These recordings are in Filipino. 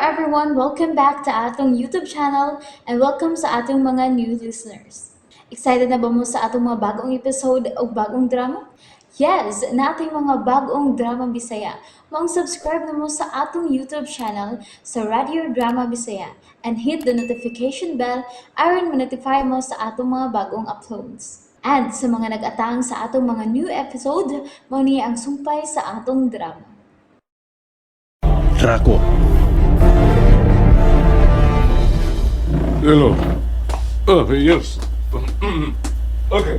everyone, welcome back to atong YouTube channel and welcome sa atong mga new listeners. Excited na ba mo sa atong mga bagong episode o bagong drama? Yes, na ating mga bagong drama Bisaya. Subscribe na mo sa atong YouTube channel sa Radio Drama Bisaya and hit the notification bell aron ma-notify mo sa atong mga bagong uploads. And sa mga nag-atang sa atong mga new episode, mo niya ang sumpay sa atong drama. Draco. Hello. Yes. Okay.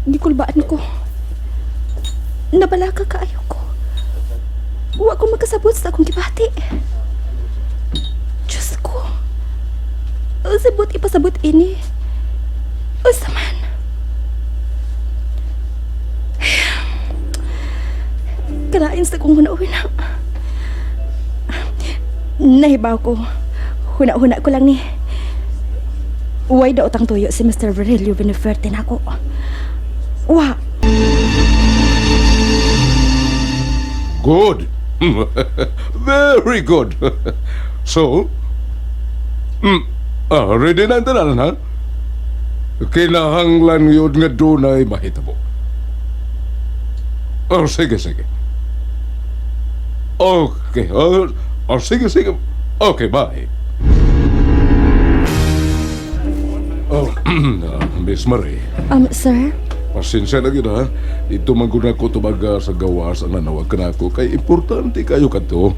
Hindi kulbaan ko. Nabalaga kaayo ko. Huwag ko magkasabot sa akong gibati. Diyos ko. Sabot ipasabot ini. O saman. Kalain sa kong hunauhin na. Nahibaw ko. Huna-huna ko lang ni. Uway daw tang tuyo si Mr. Virelio Beneferte na ako. Wa. Good. Very good. So, ready na ang tanan, ha? Kinahanglan yun nga doon ay mahitabo. Sige. Okay. Sige. Okay, bye. Miss Marie. Sir? Pasensya na gina, ha? Dito mangguna ko tumaga sa gawas ang nanawag ka na ako kay importante kayo kanto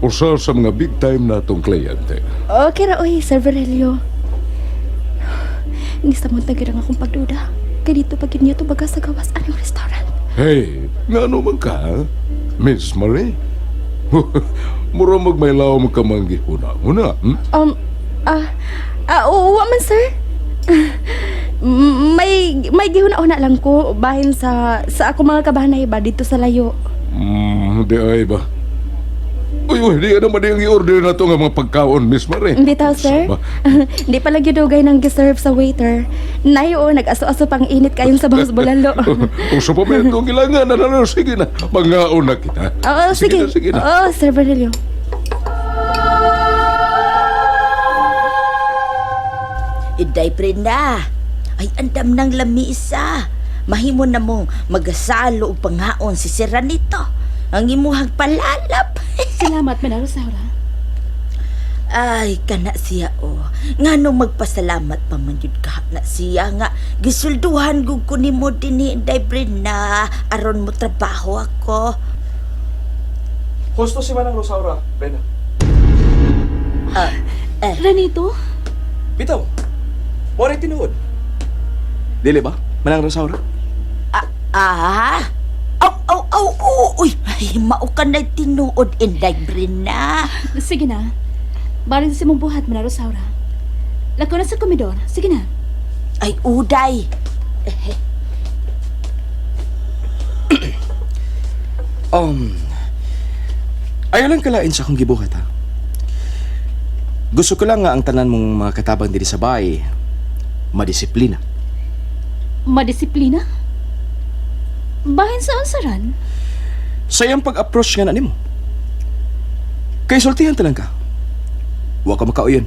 usa sa mga big time na itong kliyente. Okay ra, oy, Sir Virelio. Hindi sa muntag ang akong pagduda. Kaya dito pag niyo tumaga sa gawas anong restaurant. Hey, nga ano man ka, ha? Miss Marie? Mura magmaylaw mo ka manggihuna. Oo man, sir. May gihuna-una lang ko bahin sa ako mga kabanay ba dito sa layo. Di ay ba? Uy, di ka naman yung i-order na ito nga mga pagkaon, Miss Marie. Bitaw, sir. Di pala gidugay ng giserve sa waiter. Nayo, nag-aso-aso pang init kayong sa bangus bulalo. Kung sa pamilya kong ilangan, sige na, mangaon na kita. Oo, sige. Sige na. Oo, Sir Virelio. Iday, Brenda. Ay, andam ng lamisa. Mahimo na mong magasalo o pangaon si Seranito. Ang imuhang palalap. Salamat, Manalo Saura. Ay, kana siya Nga nung magpasalamat pa man yun ka na siya nga. Gisulduhan gug ko ni mo din Iday, Brenda. Aron mo trabaho ako. Husto si Manang Rosaura, Brenda. Ranito? Bitaw, mo rin tinuod. Dili ba, Manang Rosaura? Uy, ay, maukan na tinuod, Inday, Brenda. Sige na. Bali si mong buhat, Manalo Saura. Lako na sa komedor. Sige na. Ay, uday. Ayaw lang kalain sa akong gibuhat, ha? Gusto ko lang nga ang tanan mong mga katabang diri sa bahay, madisiplina. Madisiplina? Bahin sa ansaran? Sayang pag-approach nga na nimo. Kay sultihan talang ka. Wa ka makauyon.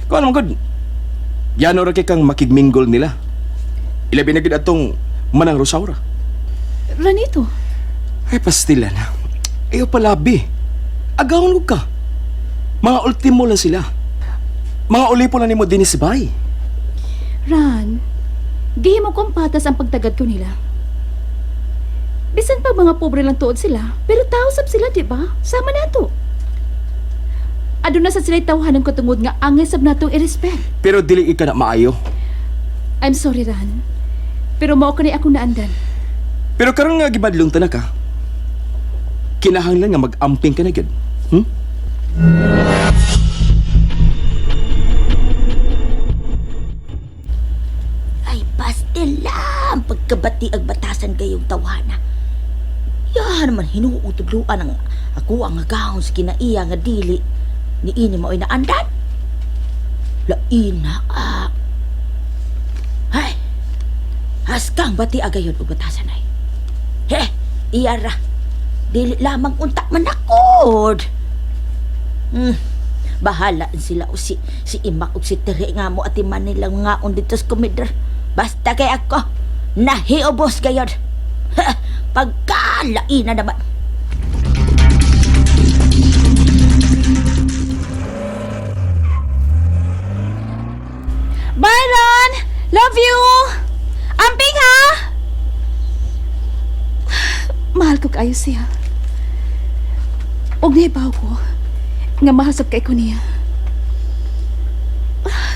Kung ano man gud, yano ra kay kang makigminggol nila. Ilabi na gid atong Manang Rosaura. Ranito? Ay, pastilan. Ayaw palabi. Agawon ko ka. Mga ultimo lang sila. Mga ulipo lang nimo din sa bahay. Ran, di mo kong patas ang pagtagad ko nila. Bisan pa mga pobre lang tuod sila, pero tausap sila, di ba? Sama nato. Aduna sa sila'y tawhanan ko tungod nga angesab natong i-respect. Pero dili ka na maayo. I'm sorry, Ran. Pero mao ka ni akong naandan. Pero karang nga gibadlong ta na ka. Kinahanglan nga mag-amping ka na gyud. Ay, pastel lang. Pagkabati ang batasan kayong tawhana. Yan naman hinuutudluan ang ako ang agahon sa kinaiya nga dili. Ni ini mo ay naandan. Laina Ay, haskang bati agayon og batasan ay. He, iyara. Dili lamang unta manakod. Bahala sila o si Imak o si Tere nga mo at iman nilang nga dito sa komedor. Basta kay ako, nahiubos gayod. Pagkalai na naman. Byron! Love you! Amping ha! Mahal ko kayo siya. Og nibaw ko nga mahal sab kay ko niya.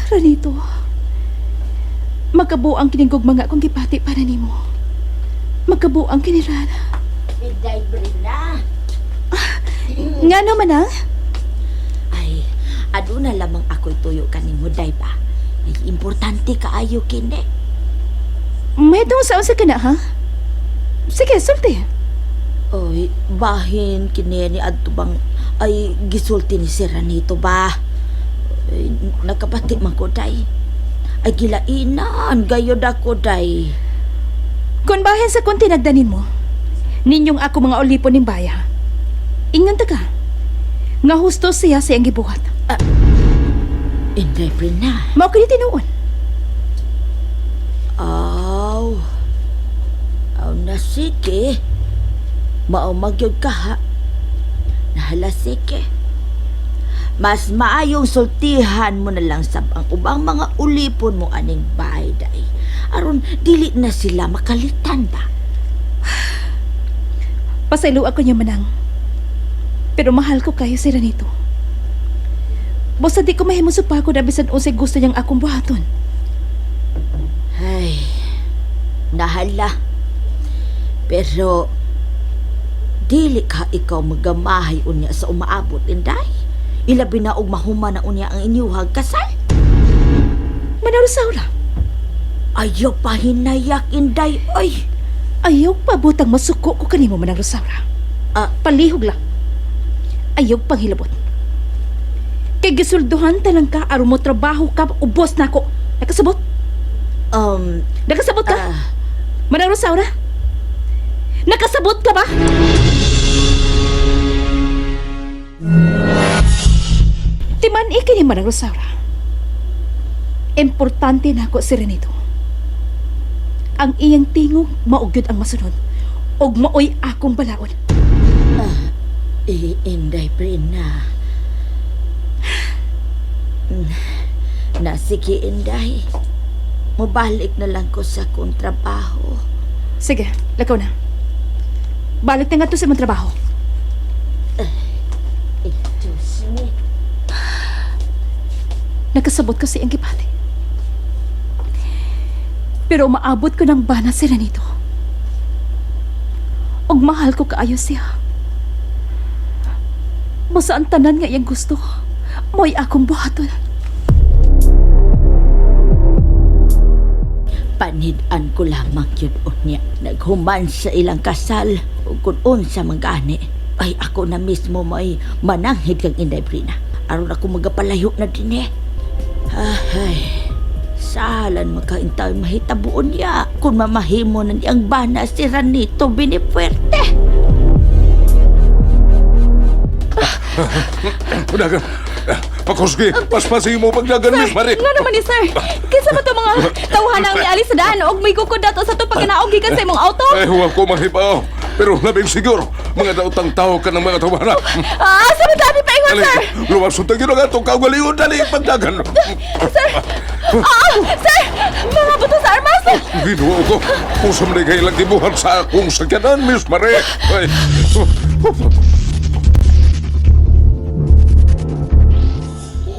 Ranito, magkabuang kinigog mga kong gipati para nimo. Magkabuang kinirana. Inday Brina. Nga naman ang? Ay, aduna lamang ako'y tuyo kanimo, day ba? Ay, importante kaayo kini. May sa usa ka na ha? Sige, sulti. Oy, bahin kini ni Adtubang ay gisulti ni si Ranito ba? Ay, nakapati man ko, day. Ay, gilainan, gayod ako, day. Kung bahin sa kung tinagdanin mo, ninyong ako mga ulipon ng baya. Ingon ta ka, nga husto siya siyang gibuhat. Inday Brina. Mao kini tinuon. Aw na sige. Mao magyod ka ha. Nahala sige. Mas maayong sultihan mo na lang sab ang ubang mga ulipon mo aning bahay day. Aron dili na sila makalitan ba? Pasaylo ako niya manang. Pero mahal ko kayo si Ranito. Basta di ko mahimo sa pako na bisan unsay gusto niyang akong buhaton. Ay, nahala. Pero dili ka ikaw magamahay unya sa umaabot, inday. Ilabi na og mahuma na unya ang inyuhag kasal. Manarusaura, Ayaw pa hinayak, inday. Oy, ayaw pa butang masuko ko kanimo Manarusaura. Palihog lang. Ayaw pang hilabot. Kay gisulduhan talang ka aron mo trabaho ka ubos na ako. Nakasabot? Nakasabot ka? Manarusaura? Nakasabot ka ba? Timan iki ni Manarusaura. Importante na ako si Renito. Ang iyang tingog maugyod ang masunod og maoy akong balaod. Inday Brina. Sige, inday. Mabalik na lang ko sa kong trabaho. Sige, lakaw na. Balik na nga to sa mong trabaho. Ito siya. Nakasabot ko si ang gipati. Pero maabot ko ng bana sila nito. Og mahal ko kaayo siya. Basta ang tanan nga iyang gusto, mo'y akong buhaton. Panid-an ko lamang yun unya. Naghuman sa ilang kasal o kung unsa manggani. Ay ako na mismo may mananghid kang Inday Brina. Aron ako magapalayo na din eh. Ay, salan makaintay mahitabuon niya kung mamahimo na niyang bana si Ranito Binifuerte. Pagdagan. Pakoski, paspasi mo pagdagan, Miss Marie. Nga naman ni sir, kinsa ba ito mga tawhanang ni alis sa daan og may kukod dato sa ito pag ginaogi ka sa imong auto? Huwag ko mahibaw. Pero labing siguro, mga daotang tao ka ng mga tawanan. Sa madami pa ingon, sir! Luwasot ang ginagawa itong kagaliwan. Dali, pagdagan. Sir! Sir! Mga buto sa armas! Ginawa ko. Usam na kayo lang tibuhan sa akong sakyanan, Miss Marie. Ay.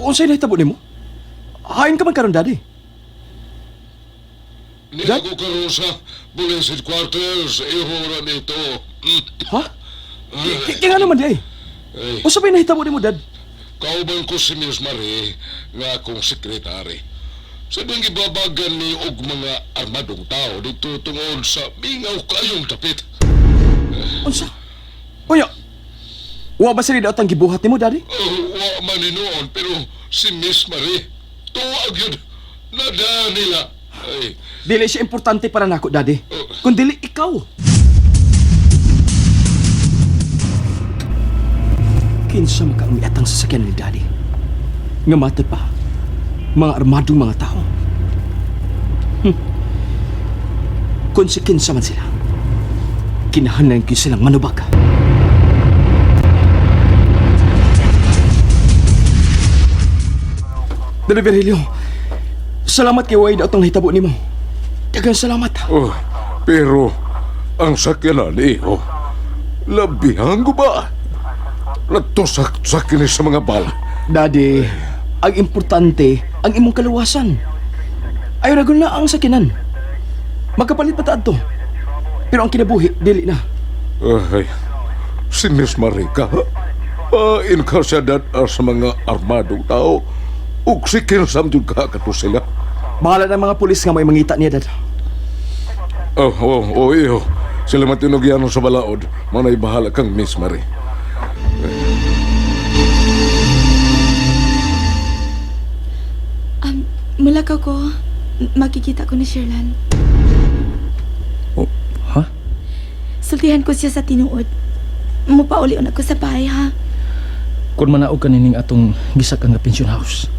Unsay nahitabo nimo? Hain ka man karon, daddy. Niya ko karoon sa police headquarters, ihura nito. Ha? Kaya naman di ay. Usa pa nahitabo nimo, dad? Kauban ko si Miss Marie, nga akong sekretary. Sabing ibabagan ni og mga armadong tao dito tungod sa mingaw kayong tapit. Unsa? Kuya, wa ba sila daot ang gibuhat nimo, daddy? Wa man ni noon, pero si Miss Marie, tuwag yun, nada nila. Ay, Dili siya importante para nako, daddy. Kung dili ikaw. kinsa makaamiatang sasakyan ni Daddy. Nga matod pa, mga armadong mga tao. Kung si kinsa man sila, kinahanglan ko silang manubag. Dali, Virgilio. Salamat kay Wade at ang hitabo nimo. Dagang salamat. Oh, pero ang sakyanan iho, labihan ko ba? Natusak-sak ni sa mga bala. Daddy, ang importante ang imong kaluwasan. Ayaw na na ang sakinan. Magkapalit pa taad to. Pero ang kinabuhi, dili na. Ay, si Miss Marika, pain ka siya sa mga armadong tao. Ug si kinsam jud ka kato sila. Bahala ng mga pulis nga may mangita niya, Dad. Iyo. Sila matinugyan sa balaod. Manay bahala kang Miss Marie. Mulakaw ko, makikita ko ni Sherlan. Oh, ha? Sultihan ko siya sa tinuod. Mupauli-un ako sa bahay, ha? Kung manaog ka nining atong gisak nga pension house.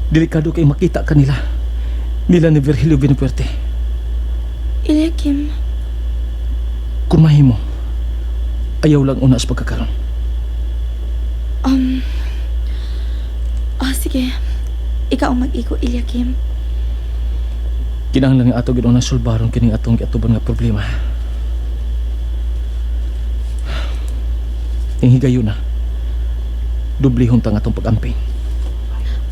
Delikado kay makita kanila. Nila ni Virgilio Benapuerte. Ilya Kim, Kung mahimo, ayaw lang una sa pagkakaroon. sige. Ikaw ang mag-iko, Ilya Kim. Kinahanglan nga ato gid na sulbaron kining atong giatuban nga problema. Ang higayon na. Dublihon tang atong pag-amping.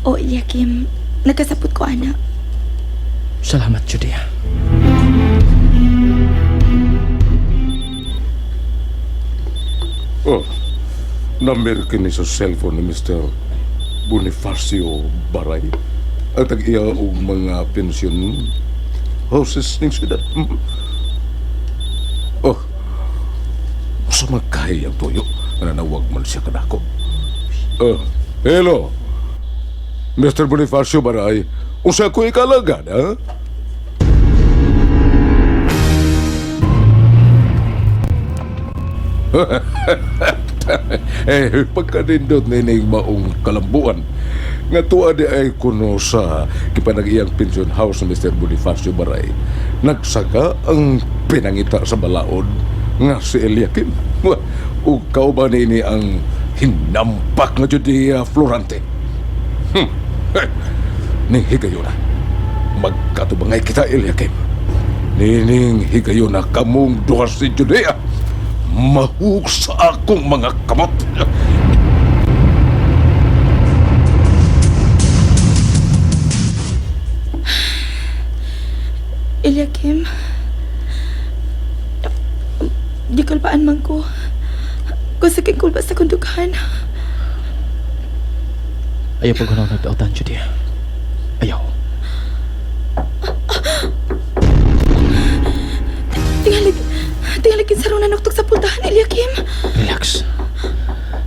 O, Ilya Kim, nagkasapot ko, ana. Salamat, Judea. Oh, number kini sa cellphone ni Mr. Bonifacio Baray. At tag-iya og mga pension houses ning siyudad. Oh, sa magkahiyang tuyo, nanawag man siya kadako. Hello, Mr. Bonifacio Baray. Usa ko ikalagad, ha? Pagkanindot na ining maong kalambuan nga tuwa di ay kuno sa kipanag-iyang pension house ni Mr. Bonifacio Baray. Nagsaka ang pinangita sa balaod nga si Eliakim. O kauban ini ang hinampak nga Judea Florante. Ning higayon na, magkatubangay kita, Eliakim. Nining higayon na kamong duha si Judea. Mahug sa akong mga kamot. Ilya Kim, di kulbaan man ko. Kung sakit kulba sa kundukan. Ayaw pag nagdautan, Judea. Ayaw. Tingalig sa runa nuktok sa puntahan, Ilya Kim. Relax.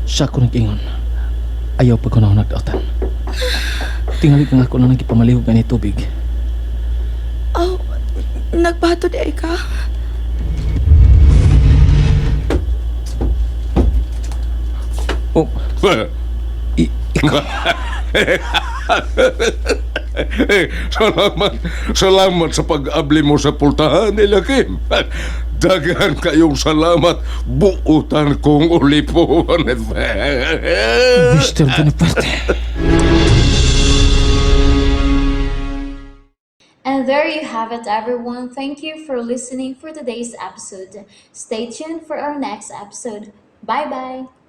Siya ko nag-ingon. Ayaw pag nagdautan. Tingali ka nga ako na nagkipamalihog nga ni tubig. Oh, nagbato di ay ka. Oh, ikaw. Salamat sa pag-abli mo sa pultahan nila, Kim. Dagan kayong salamat, buutan kong ulipon. Mr. Bonaparte. And there you have it, everyone. Thank you for listening for today's episode. Stay tuned for our next episode. Bye-bye.